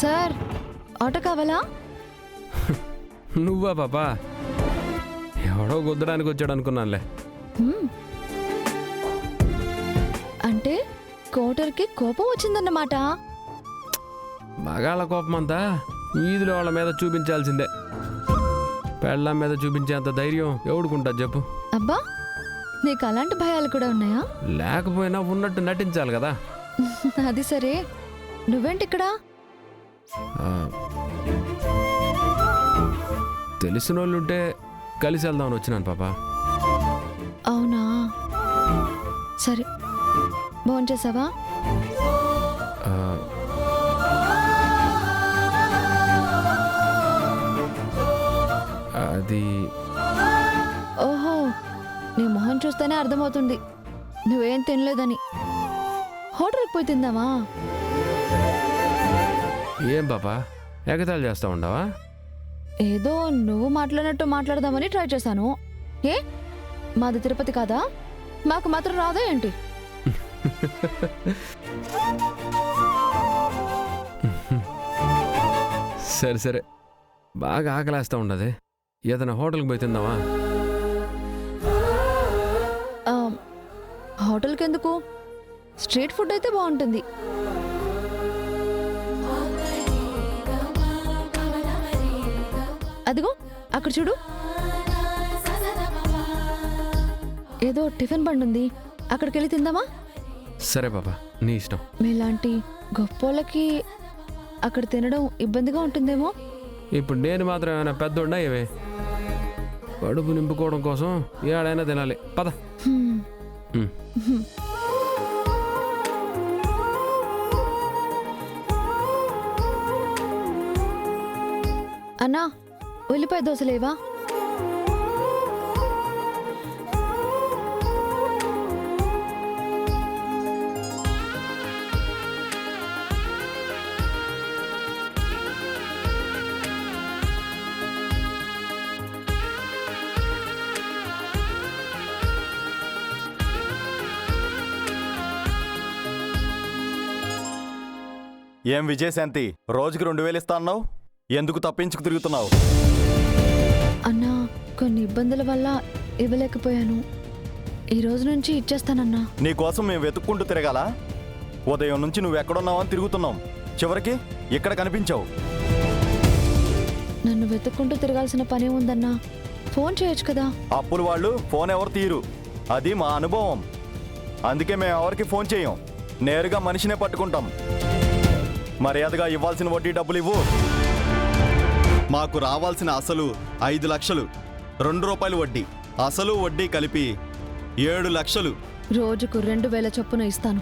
Sir auto కావాలా? నువ్వా పాపా? ఎవడో గుద్దడానికి వచ్చాడు అనుకున్నానులే. అంటే కోటర్కి కోపం వచ్చిందన్నమాట. మగాళ్ళ కోపం అంతా వీధిలో వాళ్ళ మీద చూపించాల్సిందే. పెళ్ళాం మీద చూపించేంత ధైర్యం ఎవడుకుంటా చెప్పు? అబ్బా, నీకు అలాంటి భయాలు కూడా ఉన్నాయా? లేకపోయినా ఉన్నట్టు నటించాలి కదా. అది సరే, నువ్వేంటి ఇక్కడ? తెలిసిన వాళ్ళుంటే కలిసి వెళ్దామని వచ్చినాను పాపా. అవునా, సరే. భోంచేసావా? అది ఓహో, నీ మొహం చూస్తేనే అర్థమవుతుంది నువ్వేం తినలేదని. హోటల్కి పోయి తిందామా? ఏం పాపా ఎగతాళి చేస్తా ఉండవా? ఏదో నువ్వు మాట్లాడినట్టు మాట్లాడదామని ట్రై చేశాను. ఏ, మాది తిరుపతి కాదా? మాకు మాత్రం రాదా ఏంటి? సరే సరే, బాగా ఆకలేస్తా ఉండదు. ఏదైనా హోటల్కి పోయి తిందామా? హోటల్కి ఎందుకు? స్ట్రీట్ ఫుడ్ అయితే బాగుంటుంది. అదిగో అక్కడ చూడు, ఏదో టిఫిన్ బండి ఉంది, అక్కడికి వెళ్ళి తిందామా? సరే బాబా, నీ ఇష్టం. మీలాంటి గొప్పోళ్ళకి అక్కడ తినడం ఇబ్బందిగా ఉంటుందేమో. ఇప్పుడు నేను మాత్రం ఏమైనా పెద్దోడ్డా? ఏవే, కడుపు నింపుకోవడం కోసం ఏడైనా తినాలి. పద. అన్నా, ఉల్లిపాయ దోశలేవా? ఏం విజయశాంతి, రోజుకి 2000 ఇస్తా అన్నావు, ఎందుకు తప్పించుకు తిరుగుతున్నావు? అన్నా, కొన్ని ఇబ్బందుల వల్ల ఇవ్వలేకపోయాను. ఈ రోజు నుంచి ఇచ్చేస్తానన్నా. నీకోసం మేము వెతుక్కుంటూ తిరగాల? ఉదయం నుంచి నువ్వు ఎక్కడున్నావని తిరుగుతున్నాం, చివరికి ఇక్కడ కనిపించావు. నన్ను వెతుక్కుంటూ తిరగాల్సిన పనే ఉందన్నా. ఫోన్ చేయొచ్చు కదా. అప్పులు వాళ్ళు ఫోన్ ఎవరు తీరు, అది మా అనుభవం. అందుకే మేము ఎవరికి ఫోన్ చేయం, నేరుగా మనిషినే పట్టుకుంటాం. మర్యాదగా ఇవ్వాల్సిన వడ్డీ డబ్బులు ఇవ్వు. మాకు రావాల్సిన అసలు 5 లక్షలు, 2 రూపాయలు వడ్డీ, అసలు వడ్డీ కలిపి 7 లక్షలు. రోజుకు 2000 చొప్పున ఇస్తాను.